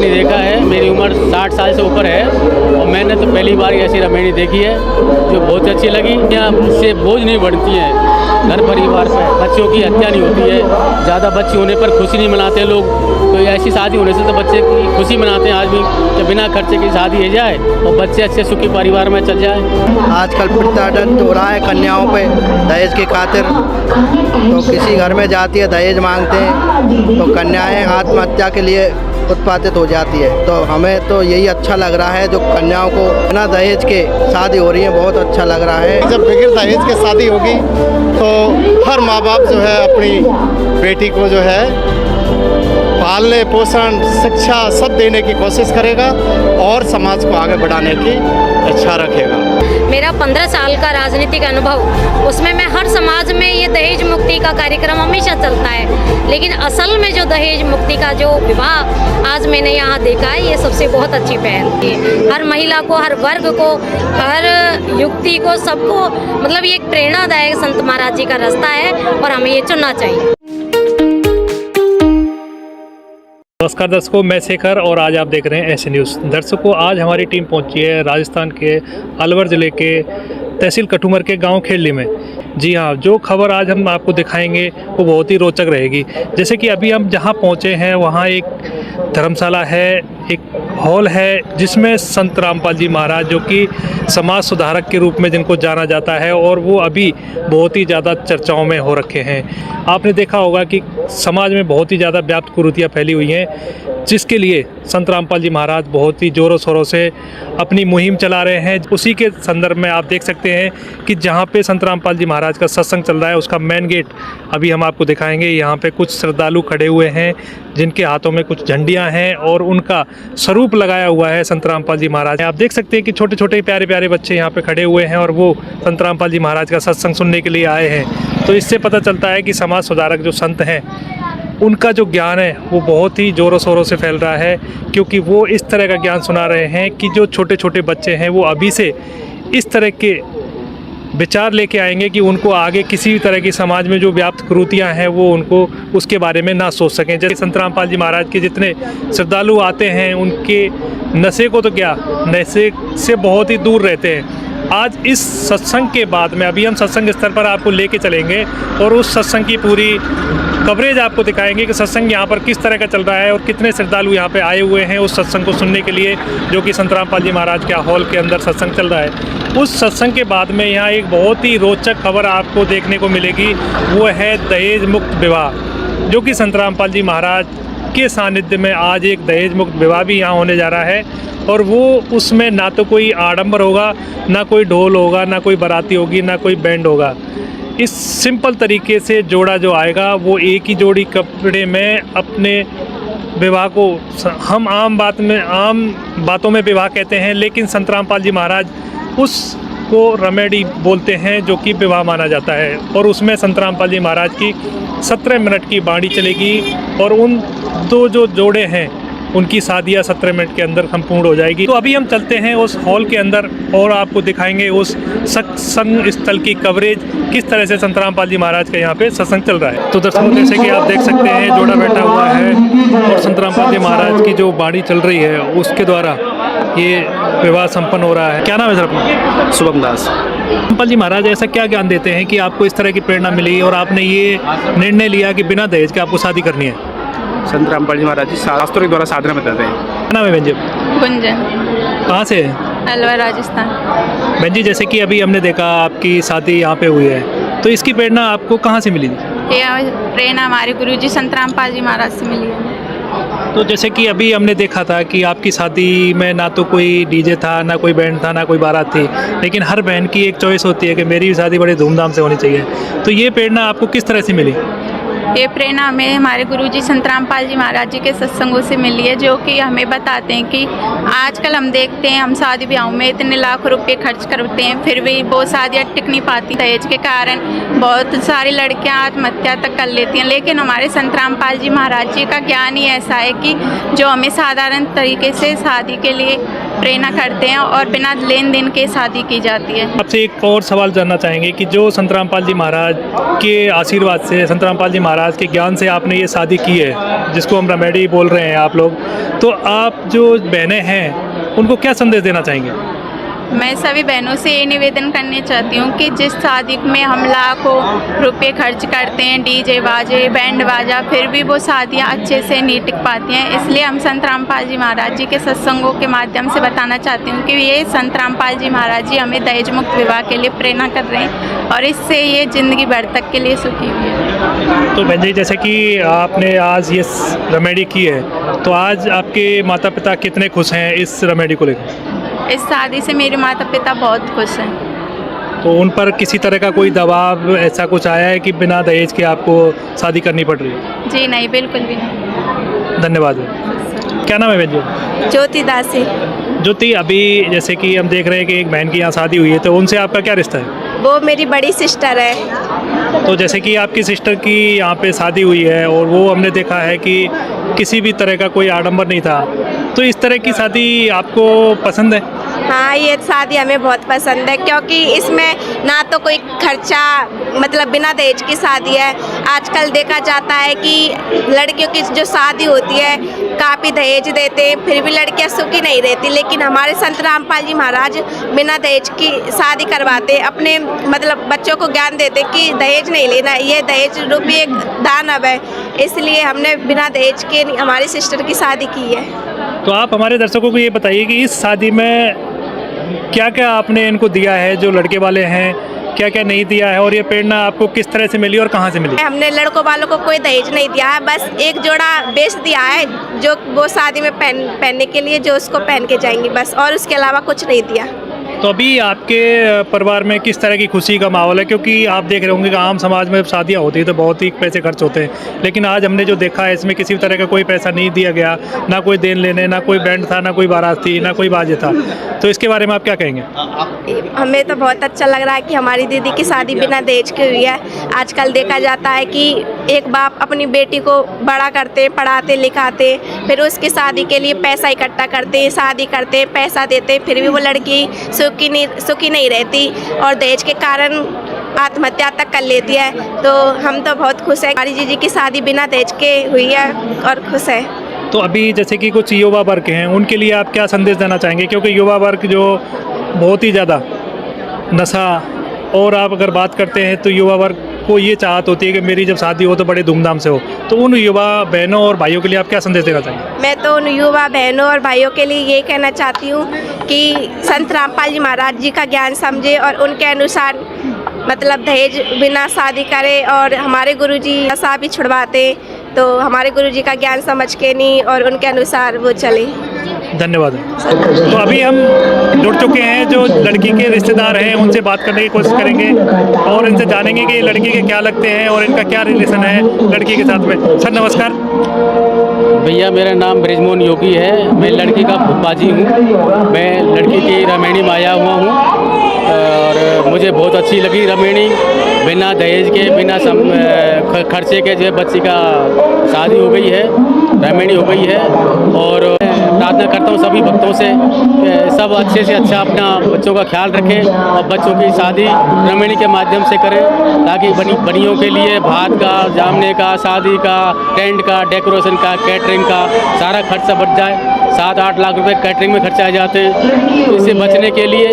रामायणी देखा है, मेरी उम्र 60 साल से ऊपर है और मैंने तो पहली बार ऐसी रामायणी देखी है जो बहुत अच्छी लगी। यहाँ इससे बोझ नहीं बढ़ती है घर परिवार पर, बच्चों की हत्या नहीं होती है, ज़्यादा बच्चे होने पर खुशी नहीं मनाते लोग। तो ऐसी शादी होने से तो बच्चे की खुशी मनाते हैं आज भी कि बिना खर्चे की शादी हो जाए और बच्चे अच्छे सुखी परिवार में चल जाए। आजकल प्रताड़न हो रहा है कन्याओं पे दहेज की खातिर, तो किसी घर में जाती है दहेज मांगते हैं तो कन्याएं आत्महत्या के लिए उत्पादित हो जाती है। तो हमें तो यही अच्छा लग रहा है जो कन्याओं को बिना दहेज के शादी हो रही है, बहुत अच्छा लग रहा है। जब बगैर दहेज के शादी होगी तो हर माँ बाप जो है अपनी बेटी को जो है पालने पोषण शिक्षा सब देने की कोशिश करेगा और समाज को आगे बढ़ाने की इच्छा रखेगा। मेरा 15 साल का राजनीतिक अनुभव, उसमें मैं हर समाज में ये दहेज मुक्ति का कार्यक्रम हमेशा चलता है, लेकिन असल में जो दहेज मुक्ति का जो विवाह आज मैंने यहाँ देखा है, ये सबसे बहुत अच्छी पहल है। हर महिला को, हर वर्ग को, हर युक्ति को, सबको मतलब ये एक प्रेरणादायक संत महाराज जी का रास्ता है और हमें ये चुनना चाहिए। नमस्कार दर्शकों, मैं शेखर और आज आप देख रहे हैं ऐसे न्यूज़। दर्शकों, आज हमारी टीम पहुंची है राजस्थान के अलवर ज़िले के तहसील कठूमर के गांव खेड़ली में। जी हाँ, जो खबर आज हम आपको दिखाएंगे वो बहुत ही रोचक रहेगी। जैसे कि अभी हम जहां पहुंचे हैं वहां एक धर्मशाला है, एक हॉल है जिसमें संत रामपाल जी महाराज, जो कि समाज सुधारक के रूप में जिनको जाना जाता है और वो अभी बहुत ही ज़्यादा चर्चाओं में हो रखे हैं। आपने देखा होगा कि समाज में बहुत ही ज़्यादा व्याप्त कुरीतियाँ फैली हुई हैं, जिसके लिए संत रामपाल जी महाराज बहुत ही ज़ोरों शोरों से अपनी मुहिम चला रहे हैं। उसी के संदर्भ में आप देख सकते हैं कि जहाँ पे संत रामपाल जी महाराज का सत्संग चल रहा है उसका मेन गेट अभी हम आपको दिखाएंगे। यहाँ पे कुछ श्रद्धालु खड़े हुए हैं जिनके हाथों में कुछ झंडियाँ हैं और उनका स्वरूप लगाया हुआ है संत रामपाल जी महाराज। आप देख सकते हैं कि छोटे छोटे प्यारे प्यारे बच्चे यहाँ पे खड़े हुए हैं और वो संत रामपाल जी महाराज का सत्संग सुनने के लिए आए हैं। तो इससे पता चलता है कि समाज सुधारक जो संत हैं उनका जो ज्ञान है वो बहुत ही ज़ोरों शोरों से फैल रहा है, क्योंकि वो इस तरह का ज्ञान सुना रहे हैं कि जो छोटे छोटे बच्चे हैं वो अभी से इस तरह के विचार लेके आएंगे कि उनको आगे किसी भी तरह की समाज में जो व्याप्त कुरीतियाँ हैं वो उनको उसके बारे में ना सोच सकें। जैसे संत रामपाल जी महाराज के जितने श्रद्धालु आते हैं उनके नशे को तो क्या, नशे से बहुत ही दूर रहते हैं। आज इस सत्संग के बाद में अभी हम सत्संग स्तर पर आपको लेके चलेंगे और उस सत्संग की पूरी कवरेज आपको दिखाएंगे कि सत्संग यहाँ पर किस तरह का चल रहा है और कितने श्रद्धालु यहाँ पे आए हुए हैं उस सत्संग को सुनने के लिए, जो कि संत रामपाल जी महाराज के हॉल के अंदर सत्संग चल रहा है। उस सत्संग के बाद में यहाँ एक बहुत ही रोचक खबर आपको देखने को मिलेगी, वो है दहेज मुक्त विवाह, जो कि संत रामपाल जी महाराज के सानिध्य में आज एक दहेज मुक्त विवाह भी यहाँ होने जा रहा है। और वो उसमें ना तो कोई आडंबर होगा, ना कोई ढोल होगा, ना कोई बाराती होगी, ना कोई बैंड होगा। इस सिंपल तरीके से जोड़ा जो आएगा वो एक ही जोड़ी कपड़े में अपने विवाह को, हम आम बातों में विवाह कहते हैं, लेकिन संत रामपाल जी महाराज उसको रमेडी बोलते हैं जो कि विवाह माना जाता है। और उसमें संत रामपाल जी महाराज की 17 मिनट की बाणी चलेगी और उन दो जो जोड़े हैं उनकी शादियाँ 17 मिनट के अंदर संपूर्ण हो जाएगी। तो अभी हम चलते हैं उस हॉल के अंदर और आपको दिखाएंगे उस सत्संग स्थल की कवरेज, किस तरह से संत रामपाल जी महाराज का यहाँ पे सत्संग चल रहा है। तो दर्शकों, जैसे कि आप देख सकते हैं जोड़ा बैठा हुआ है और संत रामपाल जी महाराज की जो बाणी चल रही है उसके द्वारा ये विवाह संपन्न हो रहा है। क्या नाम है सर अपना? शुभम दास। रामपाल जी महाराज ऐसा क्या ज्ञान देते हैं कि आपको इस तरह की प्रेरणा मिली और आपने ये निर्णय लिया कि बिना दहेज के आपको शादी करनी है? संत रामपाल जी महाराज जी शास्त्रों के द्वारा साधना बताते हैं। क्या नाम है बहन जी? गुंजन। कहाँ से? अलवर, राजस्थान। बहन जी, जैसे कि अभी हमने देखा आपकी शादी यहाँ पे हुई है, तो इसकी प्रेरणा आपको कहाँ से मिली? ये प्रेरणा हमारे गुरुजी संत रामपाल जी महाराज से मिली है। तो जैसे कि अभी हमने देखा था कि आपकी शादी में ना तो कोई डीजे था, ना कोई बैंड था, ना कोई बारात थी, लेकिन हर बहन की एक चॉइस होती है कि मेरी शादी बड़े धूमधाम से होनी चाहिए। तो ये प्रेरणा आपको किस तरह से मिली? ये प्रेरणा हमें हमारे गुरुजी संत रामपाल जी महाराज जी के सत्संगों से मिली है, जो कि हमें बताते हैं कि आजकल हम देखते हैं हम शादी ब्याह में इतने लाख रुपए खर्च करते हैं, फिर भी वो शादियाँ टिक नहीं पाती दहेज के कारण। बहुत सारी लड़कियां आत्महत्या तक कर लेती हैं, लेकिन हमारे संत रामपाल जी महाराज जी का ज्ञान ही ऐसा है कि जो हमें साधारण तरीके से शादी के लिए प्रेरणा करते हैं और बिना लेन देन के शादी की जाती है। आपसे एक और सवाल जानना चाहेंगे कि जो संत रामपाल जी महाराज के आशीर्वाद से, संत रामपाल जी महाराज के ज्ञान से आपने ये शादी की है, जिसको हम रेमेडी बोल रहे हैं आप लोग, तो आप जो बहनें हैं उनको क्या संदेश देना चाहेंगे? मैं सभी बहनों से ये निवेदन करना चाहती हूँ कि जिस शादी में हम लाखों रुपए खर्च करते हैं, डीजे बाजे बैंड बाजा, फिर भी वो शादियाँ अच्छे से नहीं टिक पाती हैं। इसलिए हम संत रामपाल जी महाराज जी के सत्संगों के माध्यम से बताना चाहती हूँ कि ये संत रामपाल जी महाराज जी हमें दहेज मुक्त विवाह के लिए प्रेरणा कर रहे हैं और इससे ये ज़िंदगी भर तक के लिए सुखी हुई है। तो बहन जी, जैसे कि आपने आज ये रेमेडी की है, तो आज आपके माता पिता कितने खुश हैं इस रेमेडी को लेकर? इस शादी से मेरे माता पिता बहुत खुश हैं। तो उन पर किसी तरह का कोई दबाव ऐसा कुछ आया है कि बिना दहेज के आपको शादी करनी पड़ रही है? जी नहीं, बिल्कुल भी नहीं। धन्यवाद। क्या नाम है बहन जी? ज्योति दासी। ज्योति, अभी जैसे कि हम देख रहे हैं कि एक बहन की यहाँ शादी हुई है, तो उनसे आपका क्या रिश्ता है? वो मेरी बड़ी सिस्टर है। तो जैसे कि आपकी सिस्टर की यहाँ पे शादी हुई है और वो हमने देखा है कि किसी भी तरह का कोई आडंबर नहीं था, तो इस तरह की शादी आपको पसंद है? हाँ, ये शादी हमें बहुत पसंद है क्योंकि इसमें ना तो कोई खर्चा, मतलब बिना दहेज की शादी है। आजकल देखा जाता है कि लड़कियों की जो शादी होती है काफ़ी दहेज देते हैं, फिर भी लड़कियां सुखी नहीं रहती, लेकिन हमारे संत रामपाल जी महाराज बिना दहेज की शादी करवाते, अपने मतलब बच्चों को ज्ञान देते कि दहेज नहीं लेना, ये दहेज रूपी एक दानव है। इसलिए हमने बिना दहेज के हमारी सिस्टर की शादी की है। तो आप हमारे दर्शकों को ये बताइए कि इस शादी में क्या क्या आपने इनको दिया है, जो लड़के वाले हैं, क्या क्या नहीं दिया है, और ये प्रेरणा आपको किस तरह से मिली और कहाँ से मिली? हमने लड़कों वालों को कोई दहेज नहीं दिया है, बस एक जोड़ा बेच दिया है जो वो शादी में पहनने के लिए, जो उसको पहन के जाएंगी बस, और उसके अलावा कुछ नहीं दिया। तो अभी आपके परिवार में किस तरह की खुशी का माहौल है? क्योंकि आप देख रहे होंगे कि आम समाज में शादियाँ होती है तो बहुत ही पैसे खर्च होते हैं, लेकिन आज हमने जो देखा है इसमें किसी तरह का कोई पैसा नहीं दिया गया, ना कोई देन लेने, ना कोई बैंड था, ना कोई बारात थी, ना कोई बाजे था। तो इसके बारे में आप क्या कहेंगे? हमें तो बहुत अच्छा लग रहा है कि हमारी दीदी की शादी बिना दहेज की हुई है। आजकल देखा जाता है कि एक बाप अपनी बेटी को बड़ा करते, पढ़ाते लिखाते, फिर उसकी शादी के लिए पैसा इकट्ठा करते, शादी करते, पैसा देते, फिर भी वो लड़की सुखी नहीं रहती और दहेज के कारण आत्महत्या तक कर लेती है। तो हम तो बहुत खुश हैं, हमारी जीजी की शादी बिना दहेज के हुई है और खुश है। तो अभी जैसे कि कुछ युवा वर्ग हैं, उनके लिए आप क्या संदेश देना चाहेंगे? क्योंकि युवा वर्ग जो बहुत ही ज़्यादा नशा, और आप अगर बात करते हैं तो युवा वर्ग को ये चाहत होती है कि मेरी जब शादी हो तो बड़े धूमधाम से हो, तो उन युवा बहनों और भाइयों के लिए आप क्या संदेश देना चाहेंगे? मैं तो उन युवा बहनों और भाइयों के लिए ये कहना चाहती हूँ कि संत रामपाल जी महाराज जी का ज्ञान समझे और उनके अनुसार मतलब दहेज बिना शादी करे, और हमारे गुरुजी नशा भी छुड़वाते, तो हमारे गुरुजी का ज्ञान समझ के नहीं और उनके अनुसार वो चले। धन्यवाद। तो अभी हम जुड़ चुके हैं जो लड़की के रिश्तेदार हैं, उनसे बात करने की कोशिश करेंगे और इनसे जानेंगे कि लड़की के क्या लगते हैं और इनका क्या रिलेशन है लड़की के साथ में। सर नमस्कार। भैया, मेरा नाम ब्रिजमोहन योगी है, मैं लड़की का फूफाजी हूँ। मैं लड़की की रमेणी में आया हुआ हूँ और मुझे बहुत अच्छी लगी रमेणी। बिना दहेज के, बिना खर्चे के जो बच्ची का शादी हो गई है, रमेणी हो गई है। और प्रार्थना करता हूँ सभी भक्तों से सब अच्छे से अच्छा अपना बच्चों का ख्याल रखें और बच्चों की शादी रमेणी के माध्यम से करें, ताकि बनियों के लिए भात का, जामने का, शादी का, टेंट का, डेकोरेशन का, कैटरिंग का सारा खर्चा बच जाए। 7-8 लाख रुपए कैटरिंग में खर्चा आ जाते हैं। इससे बचने के लिए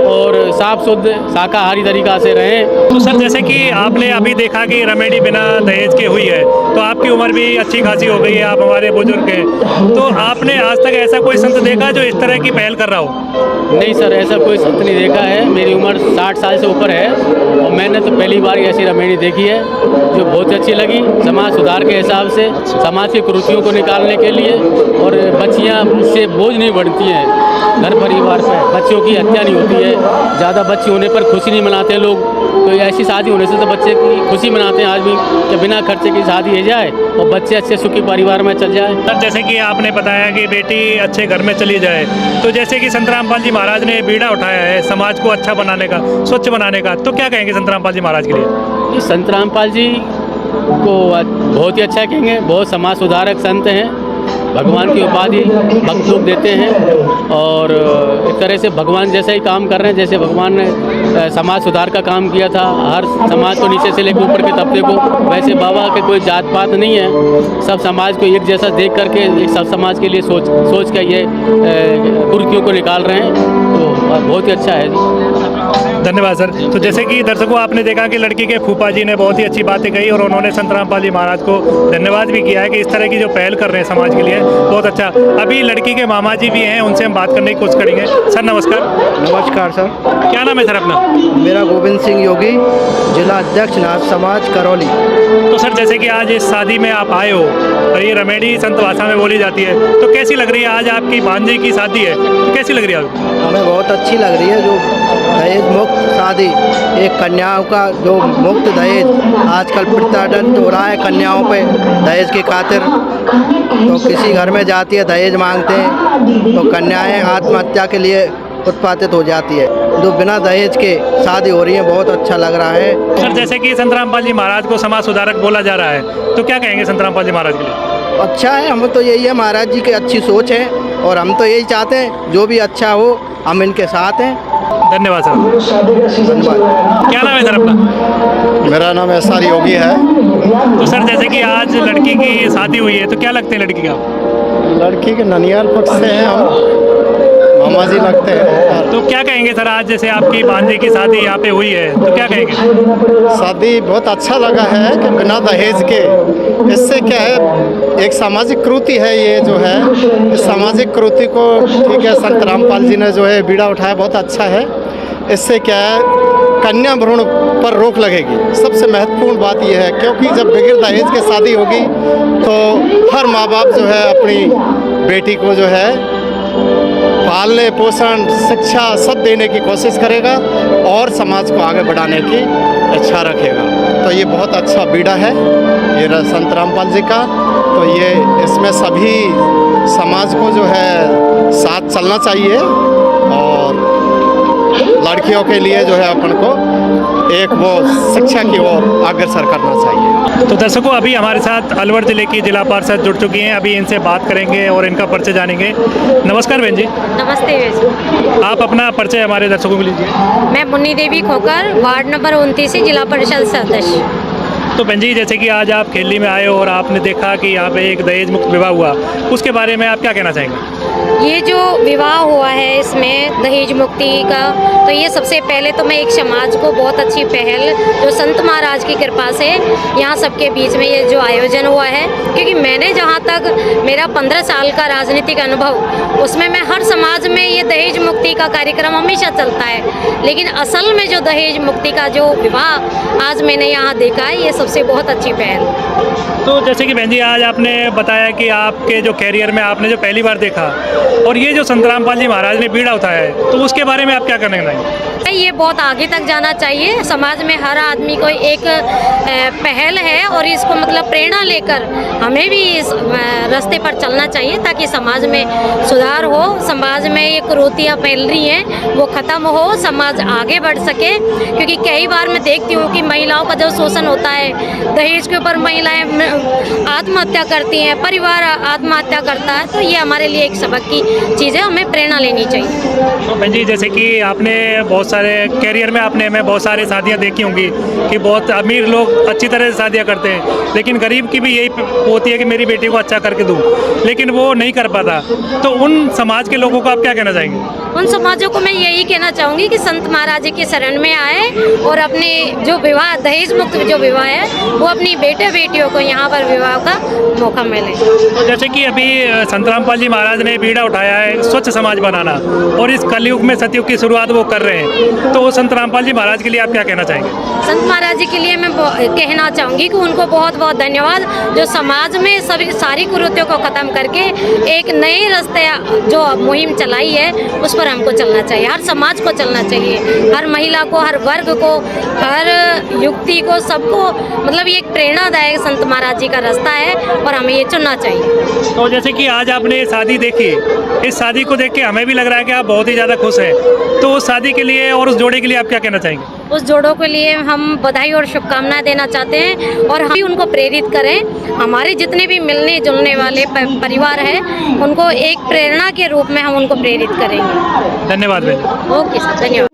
और साफ शुद्ध शाकाहारी तरीका से रहें। तो सर, जैसे कि आपने अभी देखा कि रमेणी बिना दहेज के हुई है, तो आपकी उम्र भी अच्छी खासी हो गई है, आप हमारे बुजुर्ग हैं, तो आपने आज तक ऐसा कोई संत देखा जो इस तरह की पहल कर रहा हो? नहीं सर, ऐसा कोई संत नहीं देखा है। मेरी उम्र 60 साल से ऊपर है और मैंने तो पहली बार ऐसी रमेणी देखी है जो बहुत अच्छी लगी। समाज सुधार के हिसाब से, समाज की कुरीतियों को निकालने के लिए, और बच्चियाँ से बोझ नहीं बढ़ती हैं घर परिवार पे, बच्चों की हत्या नहीं होती है। ज़्यादा बच्चे होने पर खुशी नहीं मनाते लोग, तो ऐसी शादी होने से तो बच्चे की खुशी मनाते हैं आज भी कि बिना खर्चे की शादी हो जाए और बच्चे अच्छे सुखी परिवार में चल जाए। सर, जैसे कि आपने बताया कि बेटी अच्छे घर में चली जाए, तो जैसे कि संत रामपाल जी महाराज ने बीड़ा उठाया है समाज को अच्छा बनाने का, स्वच्छ बनाने का, तो क्या कहेंगे संत रामपाल जी महाराज के लिए? संत रामपाल जी को बहुत ही अच्छा कहेंगे, बहुत समाज सुधारक संत हैं भगवान की उपाधि भक्त लोग देते हैं और एक तरह से भगवान जैसा ही काम कर रहे हैं। जैसे भगवान ने समाज सुधार का काम किया था, हर समाज को नीचे से लेकर ऊपर के तबके को, वैसे बाबा के कोई जात पात नहीं है, सब समाज को एक जैसा देख करके एक सब समाज के लिए सोच कर ये कुरीतियों को निकाल रहे हैं। तो बहुत ही अच्छा है जी। धन्यवाद सर। तो जैसे कि दर्शकों आपने देखा कि लड़की के फूफा जी ने बहुत ही अच्छी बातें कही और उन्होंने संत रामपाल जी महाराज को धन्यवाद भी किया है कि इस तरह की जो पहल कर रहे हैं समाज के लिए, बहुत अच्छा। अभी लड़की के मामा जी भी हैं, उनसे हम बात करने की कोशिश करेंगे। सर नमस्कार। नमस्कार सर। क्या नाम है सर अपना? मेरा गोविंद सिंह योगी, जिला अध्यक्ष नाथ समाज करौली। तो सर जैसे कि आज इस शादी में आप आए हो और ये रमेडी संत भाषा में बोली जाती है, तो कैसी लग रही है? आज आपकी भांजे की शादी है, तो कैसी लग रही है आपको? हमें बहुत अच्छी लग रही है। जो दहेज मुक्त शादी, एक कन्याओं का जो मुक्त दहेज आजकल प्रताड़न हो रहा है कन्याओं पे दहेज की खातिर, तो किसी घर में जाती है दहेज मांगते हैं तो कन्याएं आत्महत्या के लिए उत्पादित हो जाती है। जो बिना दहेज के शादी हो रही है, बहुत अच्छा लग रहा है। सर जैसे कि संत रामपाल जी महाराज को समाज सुधारक बोला जा रहा है, तो क्या कहेंगे संत रामपाल जी महाराज के लिए? अच्छा है, हम तो यही है, महाराज जी की अच्छी सोच है और हम तो यही चाहते हैं जो भी अच्छा हो हम इनके साथ हैं। धन्यवाद सर। धन्यवाद। क्या नाम है सर अपना? मेरा नाम एसआर योगी है। तो सर जैसे कि आज लड़की की शादी हुई है, तो क्या लगते हैं लड़की का? लड़की के ननियाल पक्ष से हैं हम, मामा जी लगते हैं। तो क्या कहेंगे सर, आज जैसे आपकी भांजे की शादी यहाँ पे हुई है, तो क्या कहेंगे? शादी बहुत अच्छा लगा है कि बिना दहेज के, इससे क्या है एक सामाजिक कृति है ये जो है, इस सामाजिक कृति को ठीक है संत रामपाल जी ने जो है बीड़ा उठाया, बहुत अच्छा है। इससे क्या है कन्या भ्रूण पर रोक लगेगी। सबसे महत्वपूर्ण बात यह है क्योंकि जब बगैर दहेज के शादी होगी तो हर माँ बाप जो है अपनी बेटी को जो है पालने पोषण शिक्षा सब देने की कोशिश करेगा और समाज को आगे बढ़ाने की इच्छा रखेगा। तो ये बहुत अच्छा बीड़ा है ये संत रामपाल जी का। तो ये इसमें सभी समाज को जो है साथ चलना चाहिए और लड़कियों के लिए जो है अपन को एक वो शिक्षा की ओर अग्रसर करना चाहिए। तो दर्शकों अभी हमारे साथ अलवर जिले की जिला पार्षद जुड़ चुकी हैं, अभी इनसे बात करेंगे और इनका परिचय जानेंगे। नमस्कार बहन जी। नमस्ते जी। आप अपना परिचय हमारे दर्शकों को लीजिए। मैं मुन्नी देवी खोकर, वार्ड नंबर 29 से जिला परिषद सदस्य। तो बहन जी जैसे कि आज आप खेली में आए हो और आपने देखा कि यहाँ पे एक दहेज मुक्त विवाह हुआ, उसके बारे में आप क्या कहना चाहेंगे? ये जो विवाह हुआ है इसमें दहेज मुक्ति का, तो ये सबसे पहले तो मैं एक समाज को बहुत अच्छी पहल जो संत महाराज की कृपा से यहाँ सबके बीच में ये जो आयोजन हुआ है, क्योंकि मैंने जहाँ तक मेरा 15 साल का राजनीतिक अनुभव, उसमें मैं हर समाज में ये दहेज मुक्ति का कार्यक्रम हमेशा चलता है, लेकिन असल में जो दहेज मुक्ति का जो विवाह आज मैंने यहाँ देखा है, ये सबसे बहुत अच्छी पहल। तो जैसे कि बहन जी आज आपने बताया कि आपके जो कैरियर में आपने जो पहली बार देखा और ये जो संत रामपाल जी महाराज ने बीड़ा उठाया है, तो उसके बारे में आप क्या कहना चाहेंगे? ये बहुत आगे तक जाना चाहिए। समाज में हर आदमी को एक पहल है और इसको मतलब प्रेरणा लेकर हमें भी इस रास्ते पर चलना चाहिए ताकि समाज में सुधार हो, समाज में ये कुरीतियाँ फैल रही हैं वो ख़त्म हो, समाज आगे बढ़ सके। क्योंकि कई बार मैं देखती हूँ कि महिलाओं का जो शोषण होता है, दहेज के ऊपर महिलाएं आत्महत्या करती हैं, परिवार आत्महत्या करता है, तो ये हमारे लिए एक सबक की चीज़ है, हमें प्रेरणा लेनी चाहिए। तो बहन जी जैसे कि आपने बहुत सारे कैरियर में आपने मैं बहुत सारी शादियां देखी होंगी कि बहुत अमीर लोग अच्छी तरह से शादियां करते हैं, लेकिन गरीब की भी यही होती है कि मेरी बेटी को अच्छा करके दूं, लेकिन वो नहीं कर पाता। तो उन समाज के लोगों को आप क्या कहना चाहेंगे? उन समाजों को मैं यही कहना चाहूँगी कि संत महाराज जी की शरण में आए और अपने जो विवाह दहेज मुक्त जो विवाह है वो अपनी बेटे बेटियों को यहाँ पर विवाह का मौका मिले। तो जैसे कि अभी संत रामपाल जी महाराज ने बीड़ा उठाया है स्वच्छ समाज बनाना, और इस कलयुग में सतयुग की शुरुआत वो कर रहे हैं, तो संत रामपाल जी महाराज के लिए आप क्या कहना चाहेंगे? संत महाराज जी के लिए मैं कहना चाहूँगी कि उनको बहुत बहुत धन्यवाद, जो समाज में सभी सारी कुरीतियों को ख़त्म करके एक नए रास्ते जो मुहिम चलाई है उस पर हमको चलना चाहिए, हर समाज को चलना चाहिए, हर महिला को, हर वर्ग को, हर युक्ति को, सबको मतलब ये एक प्रेरणादायक संत महाराज जी का रास्ता है और हमें ये चुनना चाहिए। तो जैसे कि आज आपने शादी देखी, इस शादी को देख के हमें भी लग रहा है कि आप बहुत ही ज़्यादा खुश हैं, तो उस शादी के लिए और उस जोड़े के लिए आप क्या कहना चाहेंगे? उस जोड़ों के लिए हम बधाई और शुभकामनाएं देना चाहते हैं और हम भी उनको प्रेरित करें। हमारे जितने भी मिलने जुलने वाले परिवार हैं उनको एक प्रेरणा के रूप में हम उनको प्रेरित करेंगे। धन्यवाद बहन। ओके सर, धन्यवाद।